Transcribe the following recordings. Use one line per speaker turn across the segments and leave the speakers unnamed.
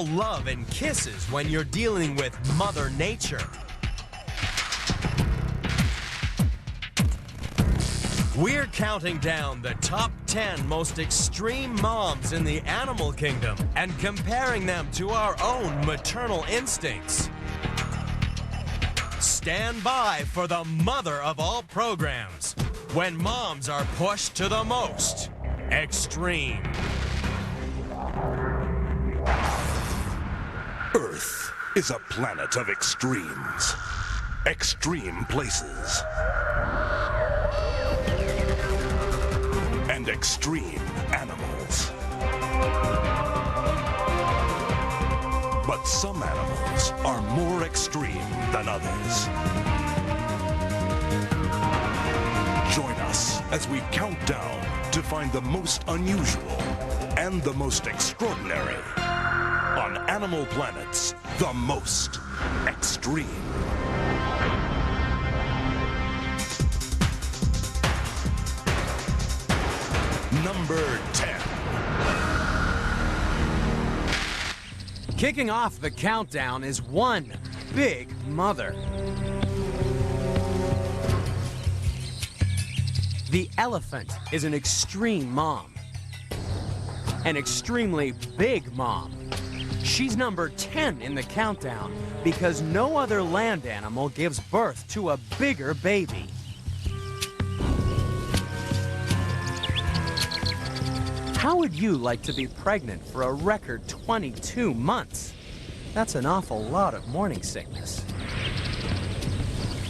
all love and kisses when you're dealing with Mother Nature. We're counting down the top 10 most extreme moms in the animal kingdom and comparing them to our own maternal instincts. Stand by for the mother of all programs, when moms are pushed to the most extreme.
Earth is a planet of extremes. Extreme places. And extreme animals. But some animals are more extreme than others. Join us as we count down to find the most unusual and the most extraordinary on Animal Planet's The Most Extreme. Number 10.
Kicking off the countdown is one big mother. The elephant is an extreme mom. An extremely big mom. She's number 10 in the countdown because no other land animal gives birth to a bigger baby. How would you like to be pregnant for a record 22 months? That's an awful lot of morning sickness.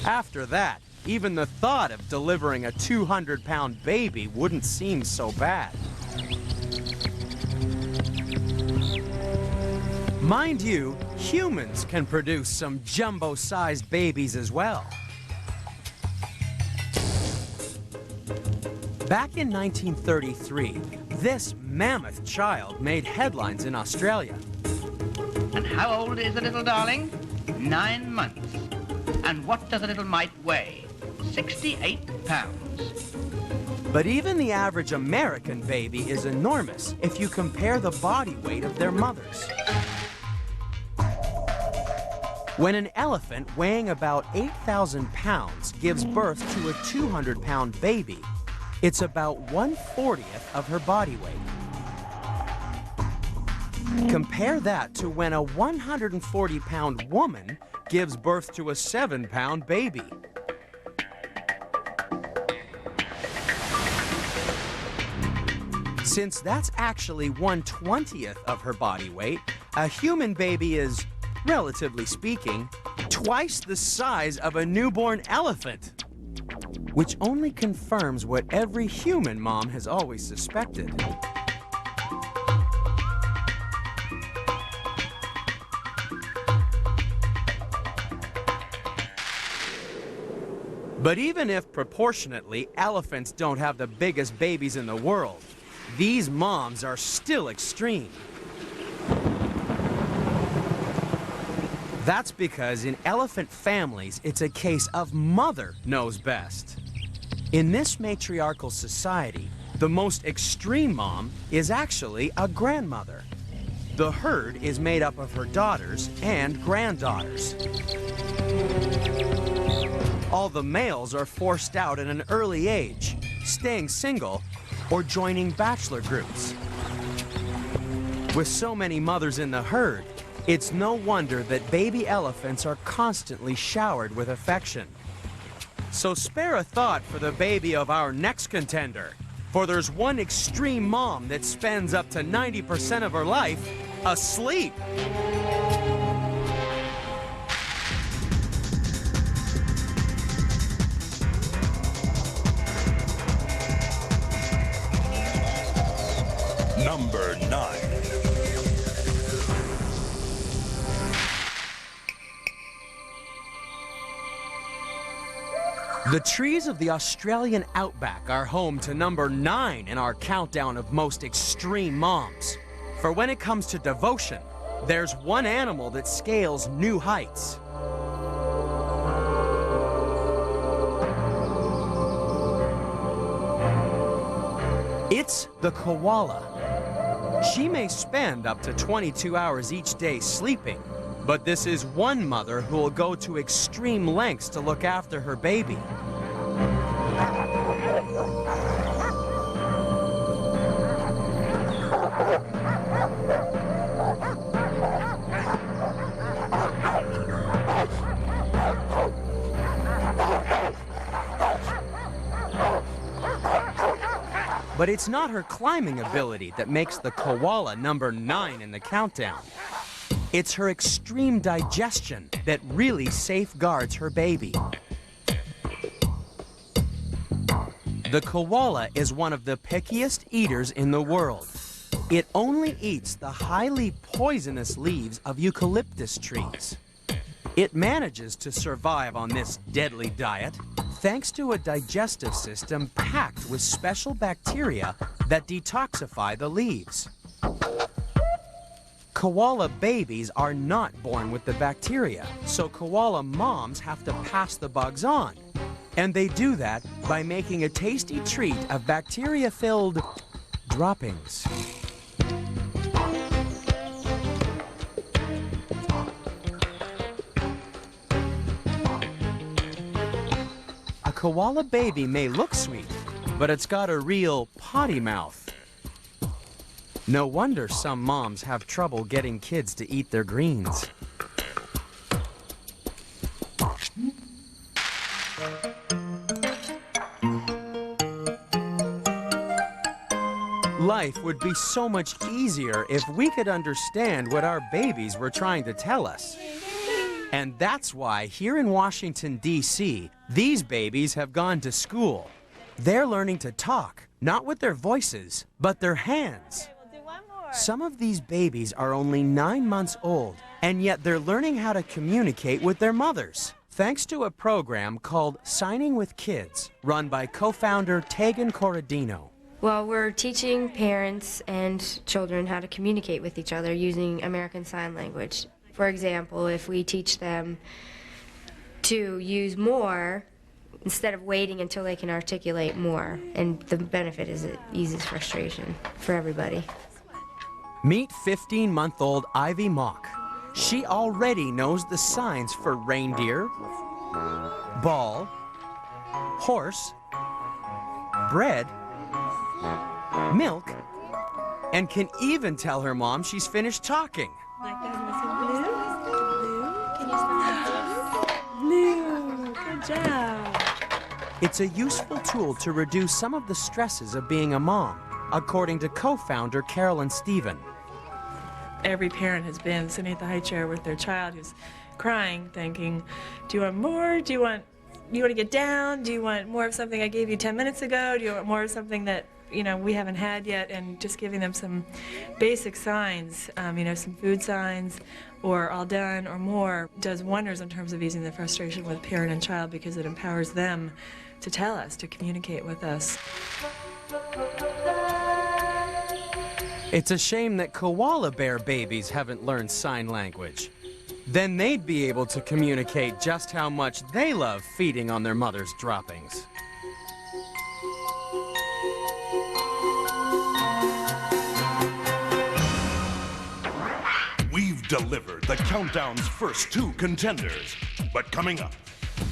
After that, even the thought of delivering a 200-pound baby wouldn't seem so bad. Mind you, humans can produce some jumbo-sized babies as well. Back in 1933, this mammoth child made headlines in Australia.
And how old is the little darling? 9 months. And what does a little mite weigh? 68 pounds.
But even the average American baby is enormous if you compare the body weight of their mothers. When an elephant weighing about 8,000 pounds gives birth to a 200-pound baby, it's about 1/40 of her body weight. Compare that to when a 140-pound woman gives birth to a 7-pound baby. Since that's actually 1/20 of her body weight, a human baby is, relatively speaking, twice the size of a newborn elephant. Which only confirms what every human mom has always suspected. But even if proportionately elephants don't have the biggest babies in the world, these moms are still extreme. That's because in elephant families, it's a case of mother knows best. In this matriarchal society, the most extreme mom is actually a grandmother. The herd is made up of her daughters and granddaughters. All the males are forced out at an early age, staying single or joining bachelor groups. With so many mothers in the herd, it's no wonder that baby elephants are constantly showered with affection. So spare a thought for the baby of our next contender, for there's one extreme mom that spends up to 90% of her life asleep.
Number 9.
The trees of the Australian outback are home to number 9 in our countdown of most extreme moms. For when it comes to devotion, there's one animal that scales new heights. It's the koala. She may spend up to 22 hours each day sleeping, but this is one mother who will go to extreme lengths to look after her baby. But it's not her climbing ability that makes the koala number 9 in the countdown. It's her extreme digestion that really safeguards her baby. The koala is one of the pickiest eaters in the world. It only eats the highly poisonous leaves of eucalyptus trees. It manages to survive on this deadly diet thanks to a digestive system packed with special bacteria that detoxify the leaves. Koala babies are not born with the bacteria, so koala moms have to pass the bugs on. And they do that by making a tasty treat of bacteria-filled droppings. A koala baby may look sweet, but it's got a real potty mouth. No wonder some moms have trouble getting kids to eat their greens. Life would be so much easier if we could understand what our babies were trying to tell us. And that's why here in Washington, D.C., these babies have gone to school. They're learning to talk, not with their voices, but their hands. Some of these babies are only 9 months old, and yet they're learning how to communicate with their mothers, thanks to a program called Signing with Kids, run by co-founder Tegan Corradino.
Well, we're teaching parents and children how to communicate with each other using American Sign Language. For example, if we teach them to use more instead of waiting until they can articulate more, and the benefit is it eases frustration for everybody.
Meet 15-month-old Ivy Mock. She already knows the signs for reindeer, ball, horse, bread, milk, and can even tell her mom she's finished talking.
Like that, blue? Blue? Can you spell blue? Good job.
It's a useful tool to reduce some of the stresses of being a mom, according to co-founder Carolyn Stephen.
Every parent has been sitting at the high chair with their child who's crying, thinking, do you want more? Do you want to get down? Do you want more of something I gave you 10 minutes ago? Do you want more of something that, you know, we haven't had yet? And just giving them some basic signs, you know, some food signs, or all done or more, does wonders in terms of easing the frustration with parent and child, because it empowers them to tell us, to communicate with us.
It's a shame that koala bear babies haven't learned sign language. Then they'd be able to communicate just how much they love feeding on their mother's droppings.
We've delivered the countdown's first 2 contenders. But coming up,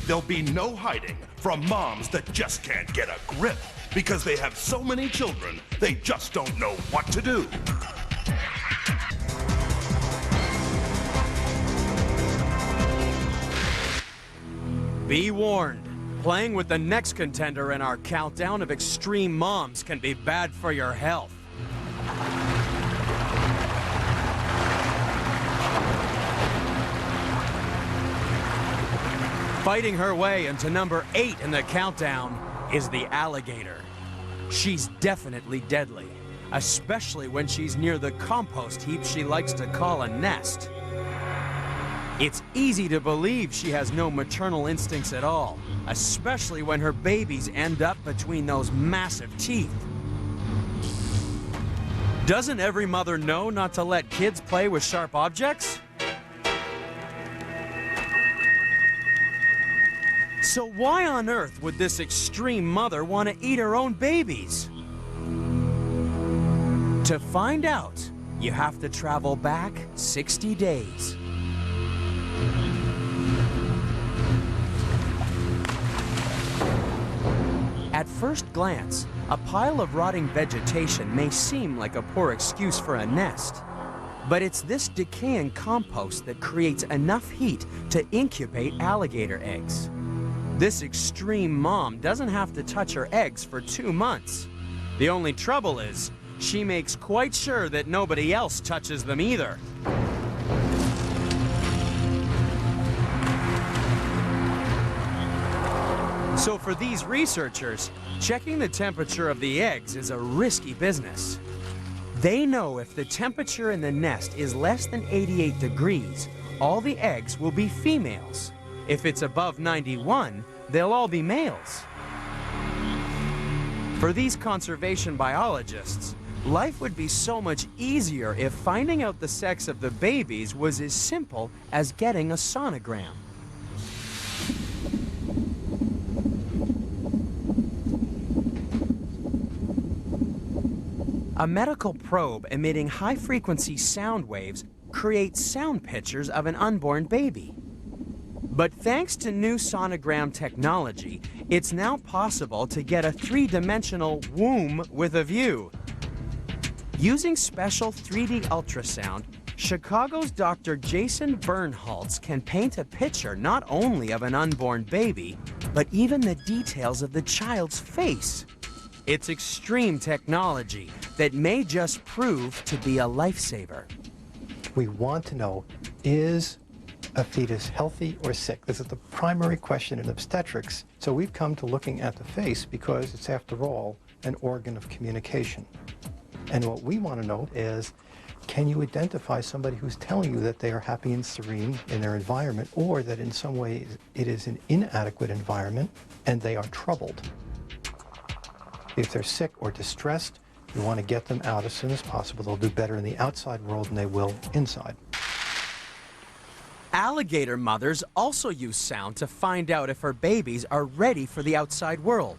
there'll be no hiding from moms that just can't get a grip because they have so many children, they just don't know what to do.
Be warned, playing with the next contender in our countdown of extreme moms can be bad for your health. Fighting her way into number 8 in the countdown is the alligator. She's definitely deadly, especially when she's near the compost heap she likes to call a nest. It's easy to believe she has no maternal instincts at all, especially when her babies end up between those massive teeth. Doesn't every mother know not to let kids play with sharp objects? So why on earth would this extreme mother want to eat her own babies? To find out, you have to travel back 60 days. At first glance, a pile of rotting vegetation may seem like a poor excuse for a nest. But it's this decaying compost that creates enough heat to incubate alligator eggs. This extreme mom doesn't have to touch her eggs for 2 months. The only trouble is, she makes quite sure that nobody else touches them either. So for these researchers, checking the temperature of the eggs is a risky business. They know if the temperature in the nest is less than 88 degrees, all the eggs will be females. If it's above 91, they'll all be males. For these conservation biologists, life would be so much easier if finding out the sex of the babies was as simple as getting a sonogram. A medical probe emitting high-frequency sound waves creates sound pictures of an unborn baby. But thanks to new sonogram technology, it's now possible to get a three-dimensional womb with a view. Using special 3D ultrasound, Chicago's Dr. Jason Bernholtz can paint a picture not only of an unborn baby, but even the details of the child's face. It's extreme technology that may just prove to be a lifesaver.
We want to know, is a fetus healthy or sick? This is the primary question in obstetrics. So we've come to looking at the face because it's, after all, an organ of communication. And what we want to know is, can you identify somebody who's telling you that they are happy and serene in their environment, or that in some ways it is an inadequate environment and they are troubled? If they're sick or distressed, you want to get them out as soon as possible. They'll do better in the outside world than they will inside.
Alligator mothers also use sound to find out if her babies are ready for the outside world.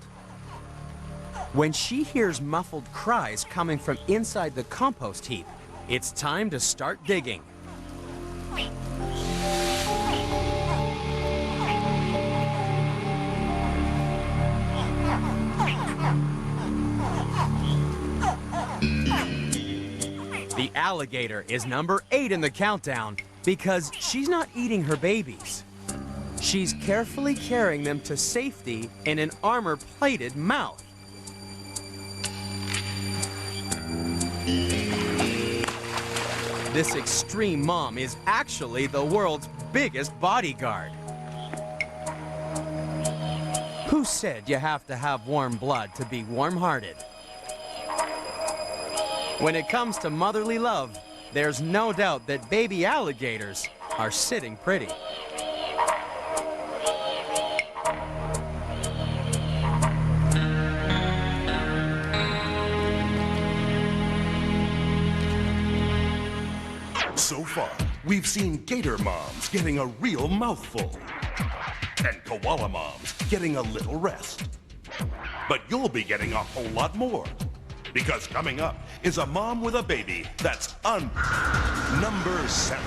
When she hears muffled cries coming from inside the compost heap, it's time to start digging. The alligator is number 8 in the countdown because she's not eating her babies. She's carefully carrying them to safety in an armor-plated mouth. This extreme mom is actually the world's biggest bodyguard. Who said you have to have warm blood to be warm-hearted? When it comes to motherly love, there's no doubt that baby alligators are sitting pretty.
So far, we've seen gator moms getting a real mouthful, and koala moms getting a little rest. But you'll be getting a whole lot more, because coming up is a mom with a baby that's number 7.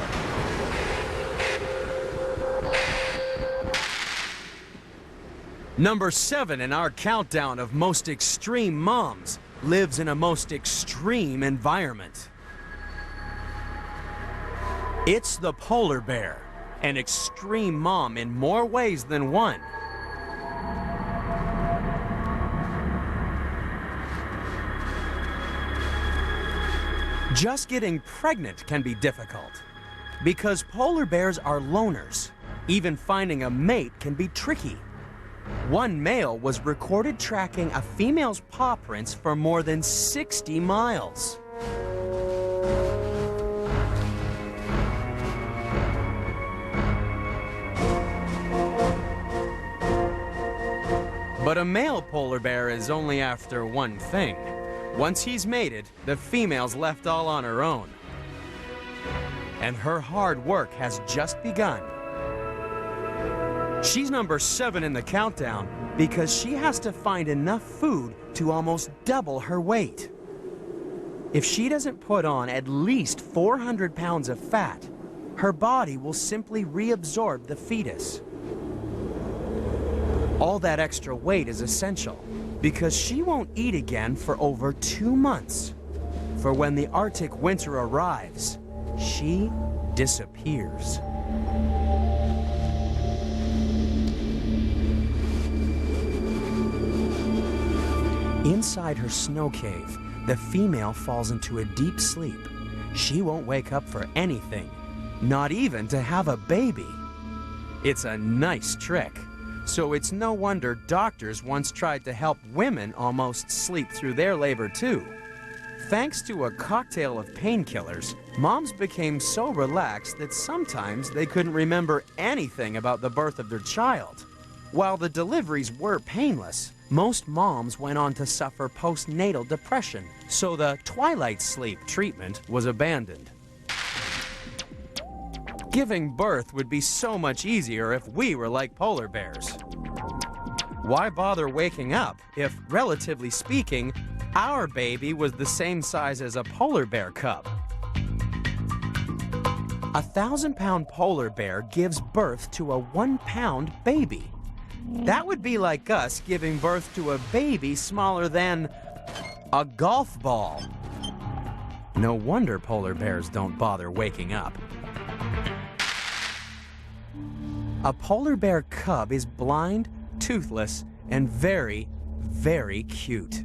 Number 7 in our countdown of most extreme moms lives in a most extreme environment. It's the polar bear, an extreme mom in more ways than one. Just getting pregnant can be difficult because polar bears are loners. Even finding a mate can be tricky. One male was recorded tracking a female's paw prints for more than 60 miles. But a male polar bear is only after one thing. Once he's mated, the female's left all on her own. And her hard work has just begun. She's number 7 in the countdown because she has to find enough food to almost double her weight. If she doesn't put on at least 400 pounds of fat, her body will simply reabsorb the fetus. All that extra weight is essential because she won't eat again for over 2 months. For when the Arctic winter arrives, she disappears. Inside her snow cave, the female falls into a deep sleep. She won't wake up for anything, not even to have a baby. It's a nice trick, so it's no wonder doctors once tried to help women almost sleep through their labor too. Thanks to a cocktail of painkillers, moms became so relaxed that sometimes they couldn't remember anything about the birth of their child. While the deliveries were painless, most moms went on to suffer postnatal depression, so the twilight sleep treatment was abandoned. Giving birth would be so much easier if we were like polar bears. Why bother waking up if, relatively speaking, our baby was the same size as a polar bear cub? A 1,000-pound polar bear gives birth to a 1-pound baby. That would be like us giving birth to a baby smaller than a golf ball. No wonder polar bears don't bother waking up. A polar bear cub is blind, toothless, and very, very cute.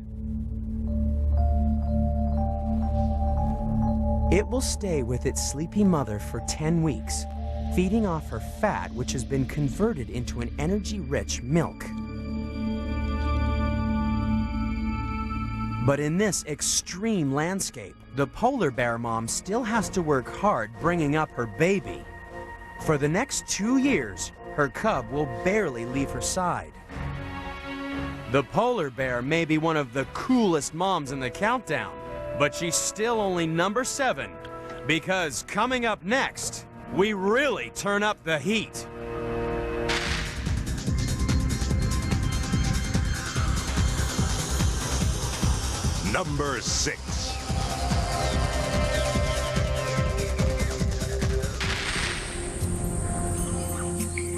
It will stay with its sleepy mother for 10 weeks, feeding off her fat, which has been converted into an energy-rich milk. But in this extreme landscape, the polar bear mom still has to work hard bringing up her baby. For the next 2 years, her cub will barely leave her side. The polar bear may be one of the coolest moms in the countdown, but she's still only number 7, because coming up next, we really turn up the heat.
Number 6.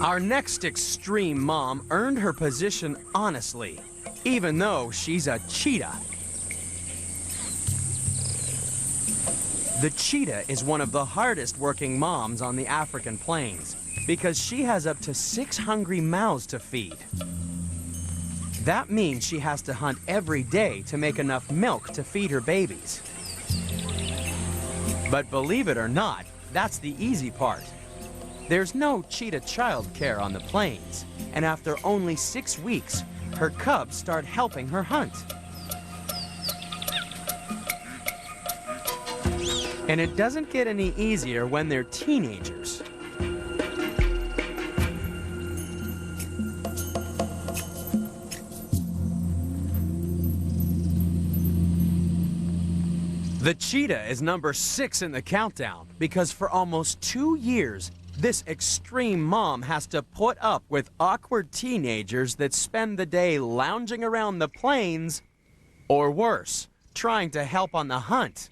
Our next extreme mom earned her position honestly, even though she's a cheetah. The cheetah is one of the hardest working moms on the African plains because she has up to 6 hungry mouths to feed. That means she has to hunt every day to make enough milk to feed her babies. But believe it or not, that's the easy part. There's no cheetah child care on the plains, and after only 6 weeks, her cubs start helping her hunt. And it doesn't get any easier when they're teenagers. The cheetah is number 6 in the countdown because for almost 2 years, this extreme mom has to put up with awkward teenagers that spend the day lounging around the plains, or worse, trying to help on the hunt.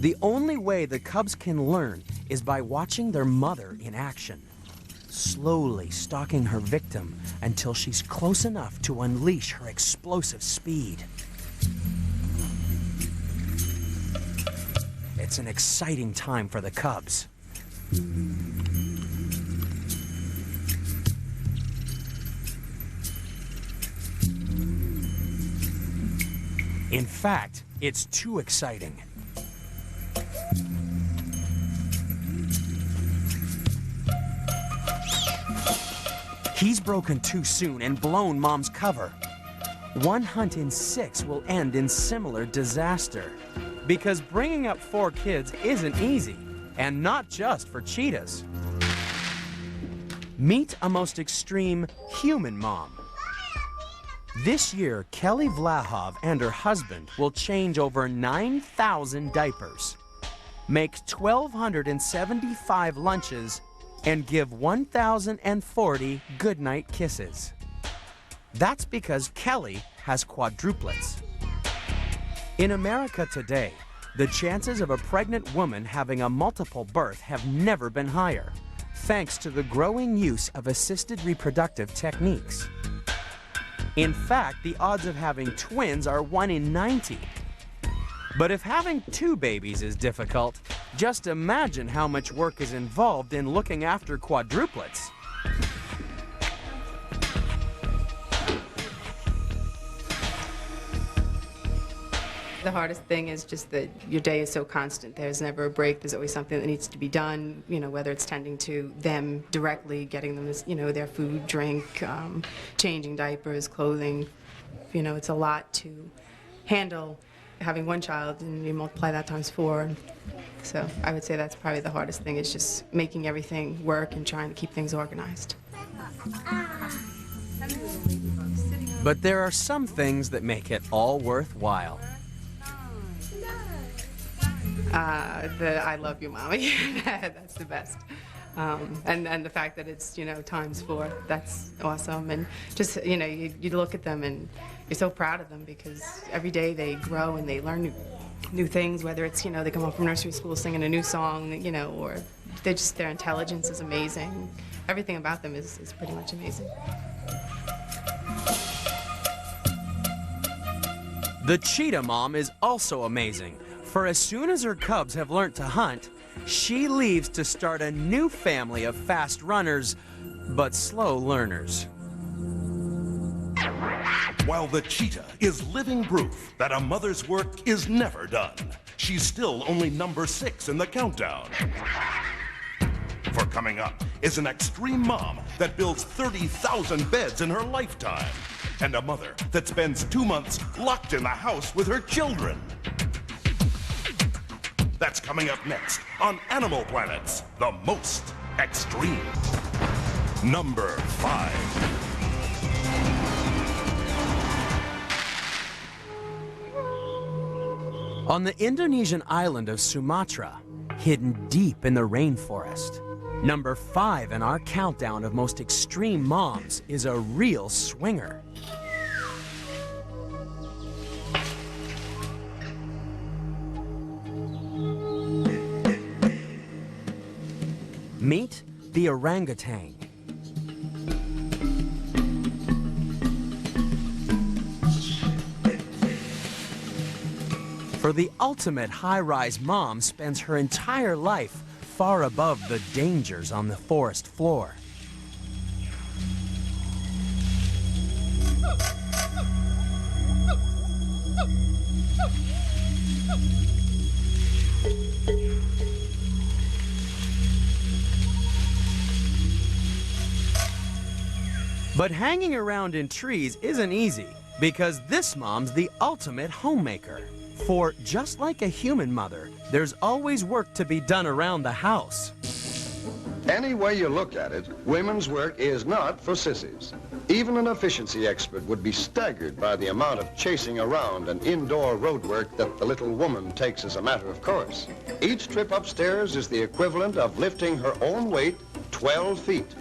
The only way the cubs can learn is by watching their mother in action, slowly stalking her victim until she's close enough to unleash her explosive speed. It's an exciting time for the cubs. In fact, it's too exciting. He's broken too soon and blown Mom's cover. 1 hunt in 6 will end in similar disaster. Because bringing up 4 kids isn't easy, and not just for cheetahs. Meet a most extreme human mom. This year, Kelly Vlahov and her husband will change over 9,000 diapers, make 1,275 lunches, and give 1,040 goodnight kisses. That's because Kelly has quadruplets. In America today, the chances of a pregnant woman having a multiple birth have never been higher, thanks to the growing use of assisted reproductive techniques. In fact, the odds of having twins are 1 in 90. But if having 2 babies is difficult, just imagine how much work is involved in looking after quadruplets.
The hardest thing is just that your day is so constant. There's never a break. There's always something that needs to be done, you know, whether it's tending to them directly, getting them, you know, their food, drink, changing diapers, clothing. You know, it's a lot to handle. Having 1 child, and you multiply that times 4. So I would say that's probably the hardest thing, is just making everything work and trying to keep things organized.
But there are some things that make it all worthwhile.
The I love you, Mommy. That's the best. And the fact that it's, you know, times 4, that's awesome. And just, you know, you look at them and you're so proud of them, because every day they grow and they learn new things, whether it's, you know, they come home from nursery school singing a new song, you know, or their intelligence is amazing. Everything about them is pretty much amazing.
The cheetah mom is also amazing, for as soon as her cubs have learned to hunt, she leaves to start a new family of fast runners, but slow learners.
While the cheetah is living proof that a mother's work is never done, she's still only number 6 in the countdown. For coming up is an extreme mom that builds 30,000 beds in her lifetime, and a mother that spends 2 months locked in the house with her children. That's coming up next on Animal Planet's The Most Extreme. Number 5.
On the Indonesian island of Sumatra, hidden deep in the rainforest, number 5 in our countdown of most extreme moms is a real swinger. Meet the orangutan. For the ultimate high-rise mom spends her entire life far above the dangers on the forest floor. But hanging around in trees isn't easy, because this mom's the ultimate homemaker. For just like a human mother, there's always work to be done around the house.
Any way you look at it, women's work is not for sissies. Even an efficiency expert would be staggered by the amount of chasing around and indoor road work that the little woman takes as a matter of course. Each trip upstairs is the equivalent of lifting her own weight 12 feet.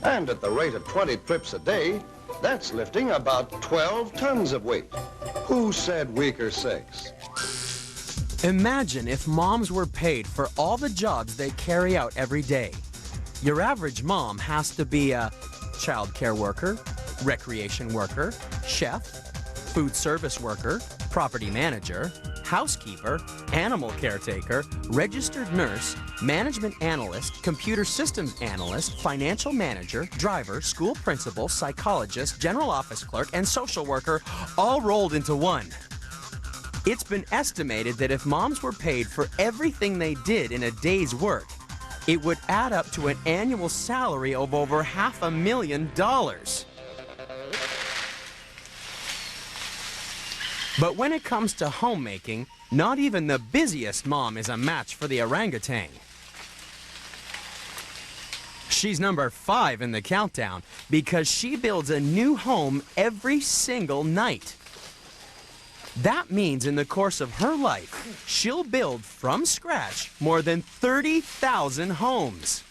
And at the rate of 20 trips a day, that's lifting about 12 tons of weight. Who said weaker sex?
Imagine if moms were paid for all the jobs they carry out every day. Your average mom has to be a child care worker, recreation worker, chef, food service worker, property manager, housekeeper, animal caretaker, registered nurse, management analyst, computer systems analyst, financial manager, driver, school principal, psychologist, general office clerk, and social worker, all rolled into one. It's been estimated that if moms were paid for everything they did in a day's work, it would add up to an annual salary of over $500,000. But when it comes to homemaking, not even the busiest mom is a match for the orangutan. She's number 5 in the countdown because she builds a new home every single night. That means in the course of her life, she'll build from scratch more than 30,000 homes.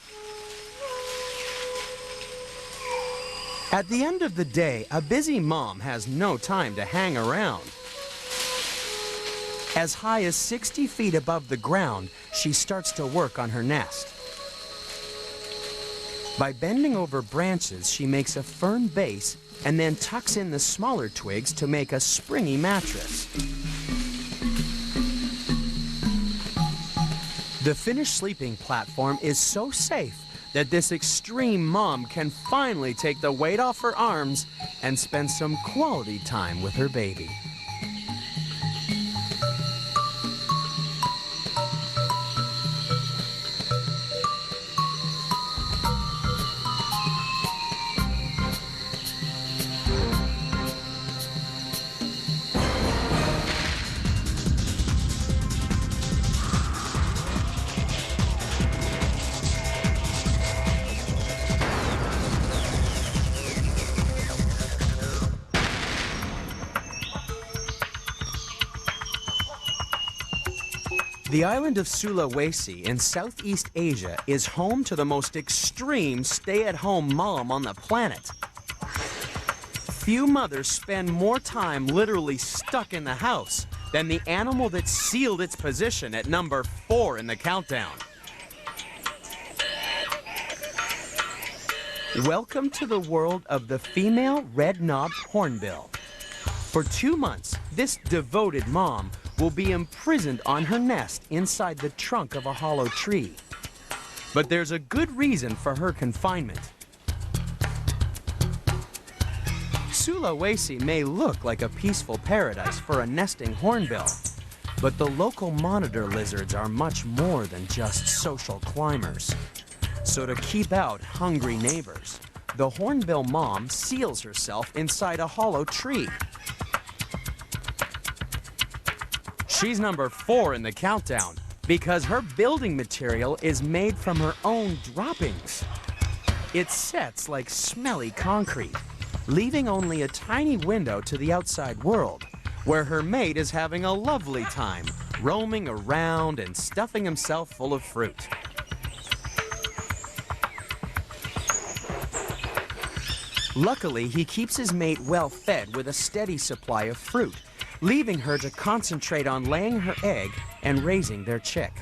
At the end of the day, a busy mom has no time to hang around. As high as 60 feet above the ground, she starts to work on her nest. By bending over branches, she makes a firm base and then tucks in the smaller twigs to make a springy mattress. The finished sleeping platform is so safe that this extreme mom can finally take the weight off her arms and spend some quality time with her baby. The island of Sulawesi in Southeast Asia is home to the most extreme stay-at-home mom on the planet. Few mothers spend more time literally stuck in the house than the animal that sealed its position at number 4 in the countdown. Welcome to the world of the female red-knobbed hornbill. For 2 months, this devoted mom will be imprisoned on her nest inside the trunk of a hollow tree. But there's a good reason for her confinement. Sulawesi may look like a peaceful paradise for a nesting hornbill, but the local monitor lizards are much more than just social climbers. So to keep out hungry neighbors, the hornbill mom seals herself inside a hollow tree. She's number 4 in the countdown because her building material is made from her own droppings. It sets like smelly concrete, leaving only a tiny window to the outside world, where her mate is having a lovely time, roaming around and stuffing himself full of fruit. Luckily, he keeps his mate well fed with a steady supply of fruit, leaving her to concentrate on laying her egg and raising their chick.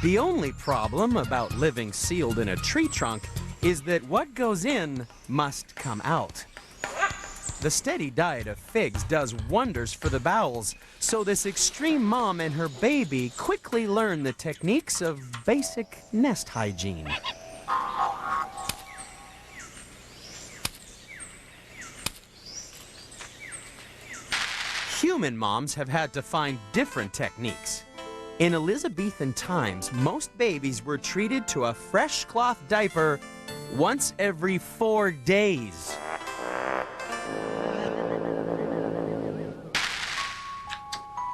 The only problem about living sealed in a tree trunk is that what goes in must come out. The steady diet of figs does wonders for the bowels, so this extreme mom and her baby quickly learn the techniques of basic nest hygiene. Human moms have had to find different techniques. In Elizabethan times, most babies were treated to a fresh cloth diaper once every 4 days.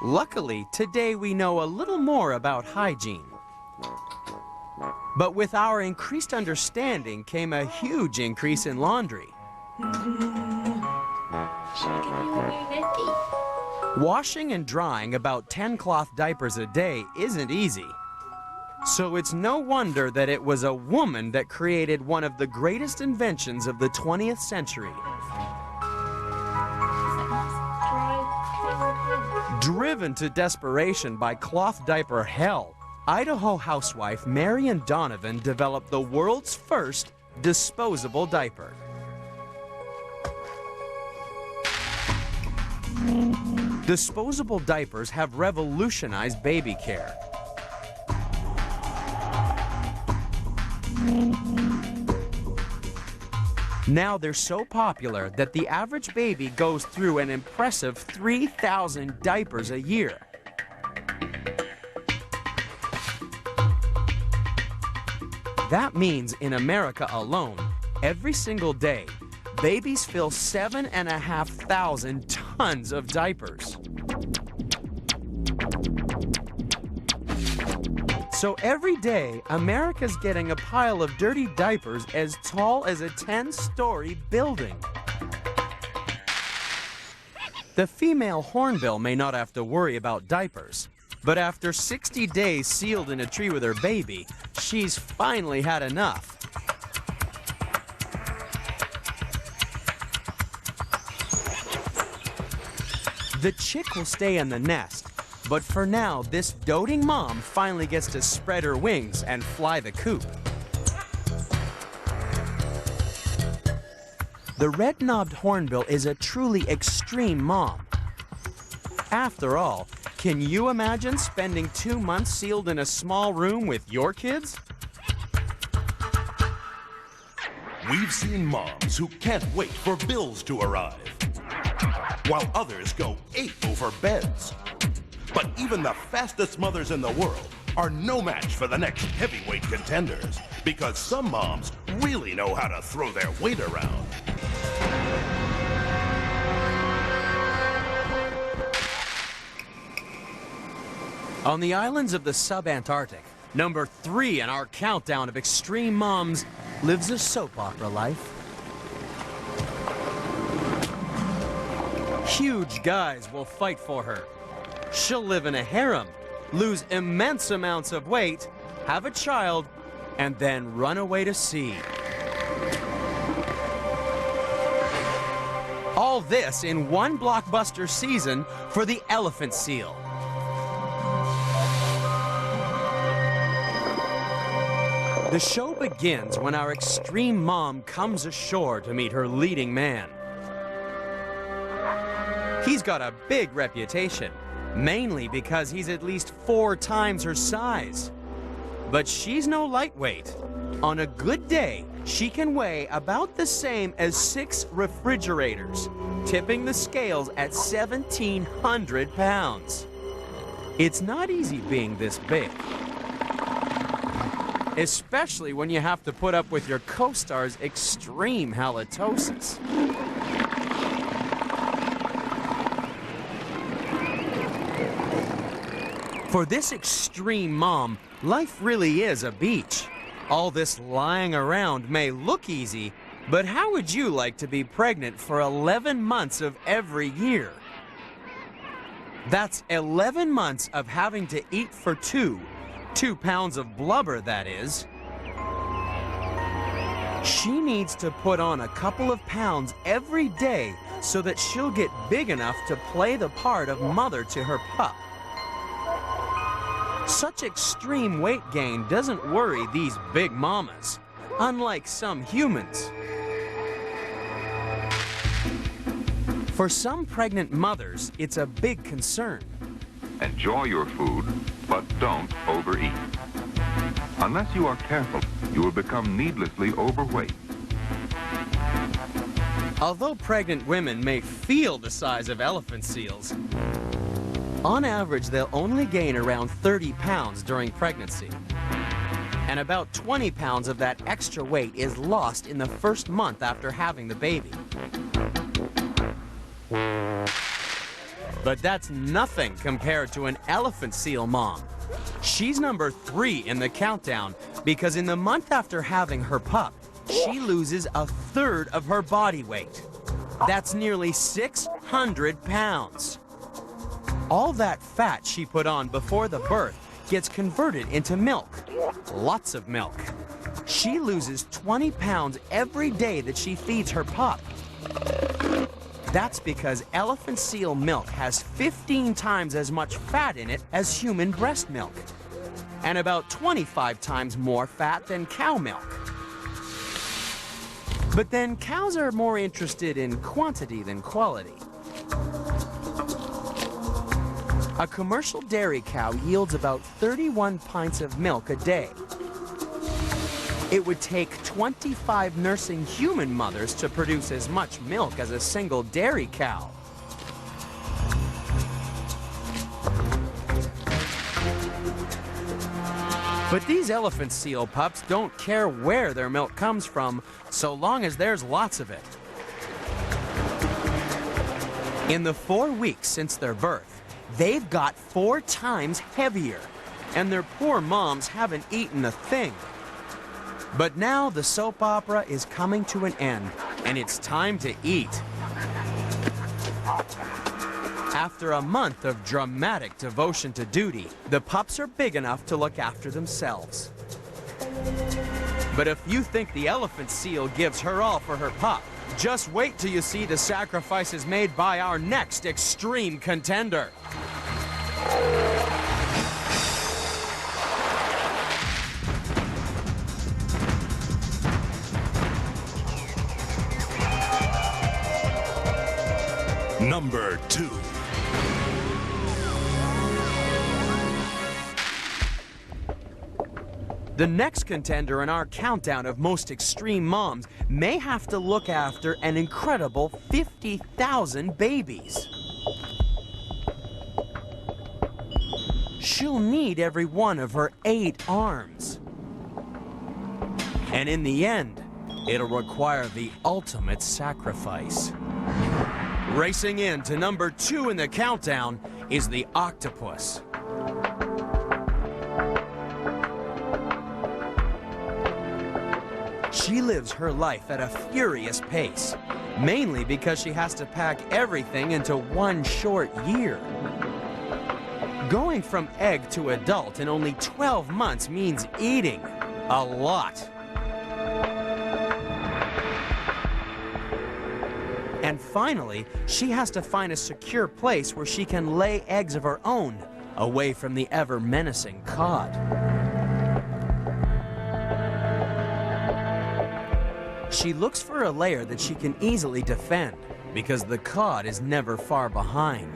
Luckily, today we know a little more about hygiene. But with our increased understanding came a huge increase in laundry. Washing and drying about 10 cloth diapers a day isn't easy. So it's no wonder that it was a woman that created one of the greatest inventions of the 20th century. Driven to desperation by cloth diaper hell, Idaho housewife Marian Donovan developed the world's first disposable diaper. Disposable diapers have revolutionized baby care. Now they're so popular that the average baby goes through an impressive 3,000 diapers a year. That means in America alone, every single day, babies fill 7,500 tons of diapers. So every day, America's getting a pile of dirty diapers as tall as a 10-story building. The female hornbill may not have to worry about diapers, but after 60 days sealed in a tree with her baby, she's finally had enough. The chick will stay in the nest, but for now, this doting mom finally gets to spread her wings and fly the coop. The red-knobbed hornbill is a truly extreme mom. After all, can you imagine spending 2 months sealed in a small room with your kids?
We've seen moms who can't wait for bills to arrive, while others go ape over beds. But even the fastest mothers in the world are no match for the next heavyweight contenders, because some moms really know how to throw their weight around.
On the islands of the sub-Antarctic, number 3 in our countdown of extreme moms lives a soap opera life. Huge guys will fight for her. She'll live in a harem, lose immense amounts of weight, have a child, and then run away to sea. All this in one blockbuster season for the elephant seal. The show begins when our extreme mom comes ashore to meet her leading man. He's got a big reputation, mainly because he's at least 4 times her size. But she's no lightweight. On a good day, she can weigh about the same as 6 refrigerators, tipping the scales at 1,700 pounds. It's not easy being this big, especially when you have to put up with your co-star's extreme halitosis. For this extreme mom, life really is a beach. All this lying around may look easy, but how would you like to be pregnant for 11 months of every year? That's 11 months of having to eat for 2 pounds of blubber, that is. She needs to put on a couple of pounds every day so that she'll get big enough to play the part of mother to her pup. Such extreme weight gain doesn't worry these big mamas, unlike some humans. For some pregnant mothers, it's a big concern.
Enjoy your food, but don't overeat. Unless you are careful, you will become needlessly overweight.
Although pregnant women may feel the size of elephant seals, on average they'll only gain around 30 pounds during pregnancy. And about 20 pounds of that extra weight is lost in the first month after having the baby. But that's nothing compared to an elephant seal mom. She's number 3 in the countdown because in the month after having her pup, she loses 1/3 of her body weight. That's nearly 600 pounds. All that fat she put on before the birth gets converted into milk. Lots of milk. She loses 20 pounds every day that she feeds her pup. That's because elephant seal milk has 15 times as much fat in it as human breast milk, and about 25 times more fat than cow milk. But then cows are more interested in quantity than quality. A commercial dairy cow yields about 31 pints of milk a day. It would take 25 nursing human mothers to produce as much milk as a single dairy cow. But these elephant seal pups don't care where their milk comes from, so long as there's lots of it. In the 4 weeks since their birth, they've got 4 times heavier, and their poor moms haven't eaten a thing. But now the soap opera is coming to an end, and it's time to eat. After a month of dramatic devotion to duty, the pups are big enough to look after themselves. But if you think the elephant seal gives her all for her pup, Just wait till you see the sacrifices made by our next extreme contender.
Number 2.
The next contender in our countdown of most extreme moms may have to look after an incredible 50,000 babies. She'll need every one of her 8 arms. And in the end, it'll require the ultimate sacrifice. Racing in to number 2 in the countdown is the octopus. She lives her life at a furious pace, mainly because she has to pack everything into one short year. Going from egg to adult in only 12 months means eating a lot. And finally, she has to find a secure place where she can lay eggs of her own, away from the ever-menacing cod. She looks for a lair that she can easily defend, because the cod is never far behind.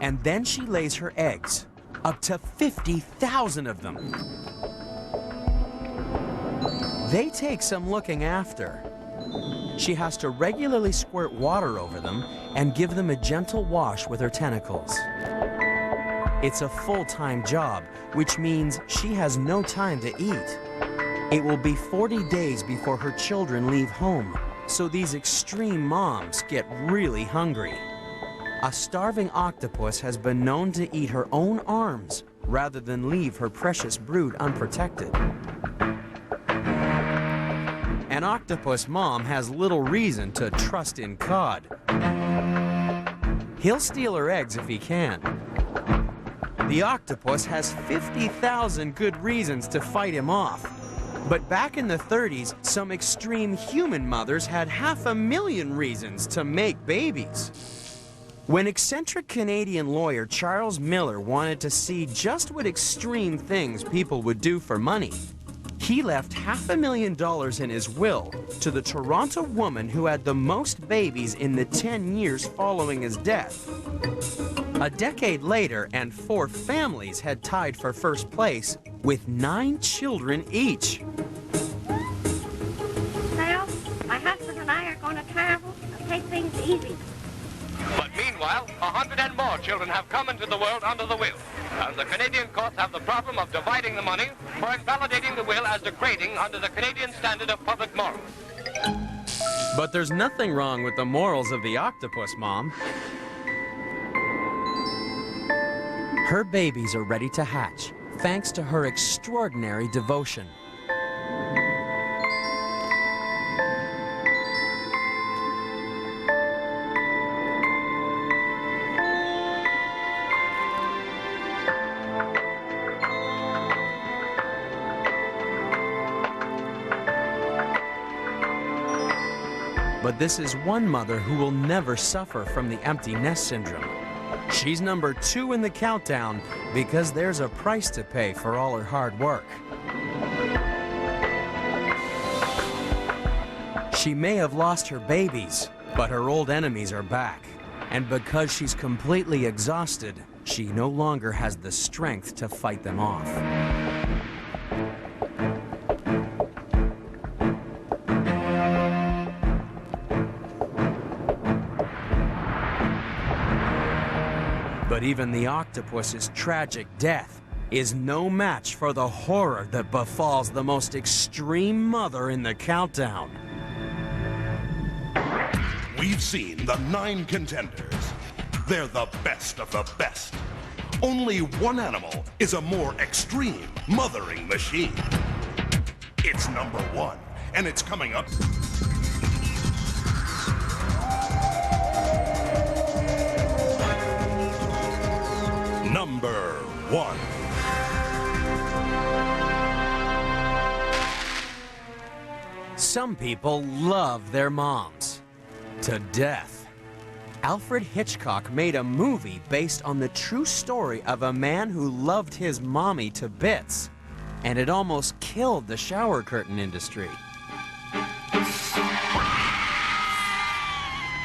And then she lays her eggs, up to 50,000 of them. They take some looking after. She has to regularly squirt water over them and give them a gentle wash with her tentacles. It's a full-time job, which means she has no time to eat. It will be 40 days before her children leave home, so these extreme moms get really hungry. A starving octopus has been known to eat her own arms rather than leave her precious brood unprotected. An octopus mom has little reason to trust in cod. He'll steal her eggs if he can. The octopus has 50,000 good reasons to fight him off. But back in the 30s, some extreme human mothers had 500,000 reasons to make babies. When eccentric Canadian lawyer Charles Miller wanted to see just what extreme things people would do for money, he left $500,000 in his will to the Toronto woman who had the most babies in the 10 years following his death. A decade later, and 4 families had tied for first place with 9 children each.
Well, my husband and I are going to travel and take things easy.
But meanwhile, 100 and more children have come into the world under the will. And the Canadian courts have the problem of dividing the money for invalidating the will as degrading under the Canadian standard of public morals.
But there's nothing wrong with the morals of the octopus mom. Her babies are ready to hatch, thanks to her extraordinary devotion. But this is one mother who will never suffer from the empty nest syndrome. She's number 2 in the countdown because there's a price to pay for all her hard work. She may have lost her babies, but her old enemies are back. And because she's completely exhausted, she no longer has the strength to fight them off. But even the octopus's tragic death is no match for the horror that befalls the most extreme mother in the countdown.
We've seen the 9 contenders. They're the best of the best. Only one animal is a more extreme mothering machine. It's number 1, and it's coming up number 1.
Some people love their moms to death. Alfred Hitchcock made a movie based on the true story of a man who loved his mommy to bits, and it almost killed the shower curtain industry.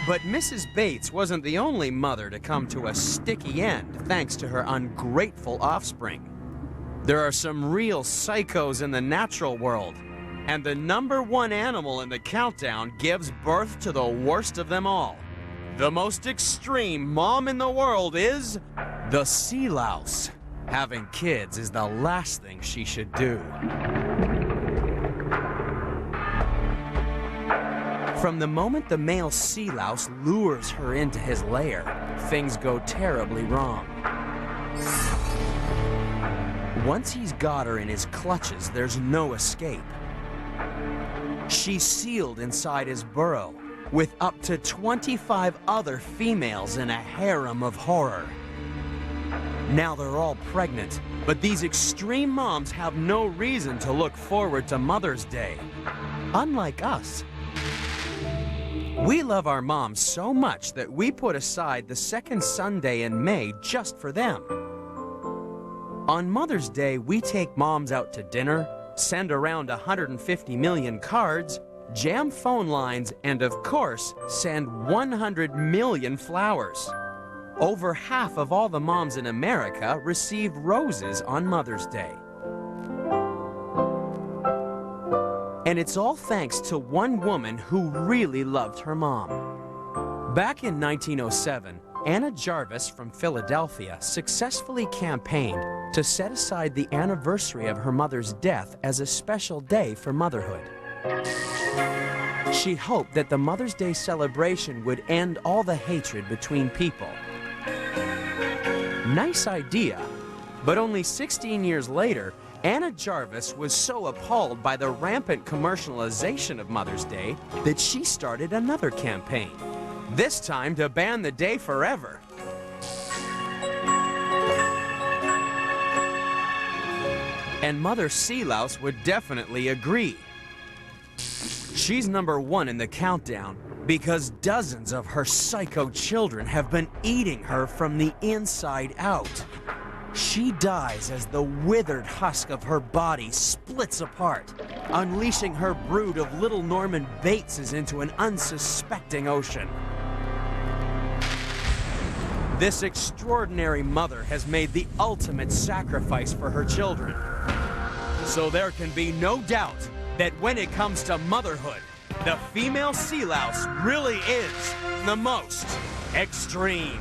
But Mrs. Bates wasn't the only mother to come to a sticky end thanks to her ungrateful offspring. There are some real psychos in the natural world, and the number 1 animal in the countdown gives birth to the worst of them all. The most extreme mom in the world is the sea louse. Having kids is the last thing she should do. From the moment the male sea louse lures her into his lair, things go terribly wrong. Once he's got her in his clutches, there's no escape. She's sealed inside his burrow, with up to 25 other females in a harem of horror. Now they're all pregnant, but these extreme moms have no reason to look forward to Mother's Day. Unlike us. We love our moms so much that we put aside the second Sunday in May just for them. On Mother's Day, we take moms out to dinner, send around 150 million cards, jam phone lines, and of course, send 100 million flowers. Over half of all the moms in America receive roses on Mother's Day. And it's all thanks to one woman who really loved her mom. Back in 1907, Anna Jarvis from Philadelphia successfully campaigned to set aside the anniversary of her mother's death as a special day for motherhood. She hoped that the Mother's Day celebration would end all the hatred between people. Nice idea, but only 16 years later, Anna Jarvis was so appalled by the rampant commercialization of Mother's Day that she started another campaign, this time to ban the day forever. And Mother Sea Louse would definitely agree. She's number 1 in the countdown because dozens of her psycho children have been eating her from the inside out. She dies as the withered husk of her body splits apart, unleashing her brood of little Norman Bateses into an unsuspecting ocean. This extraordinary mother has made the ultimate sacrifice for her children. So there can be no doubt that when it comes to motherhood, the female sea louse really is the most extreme.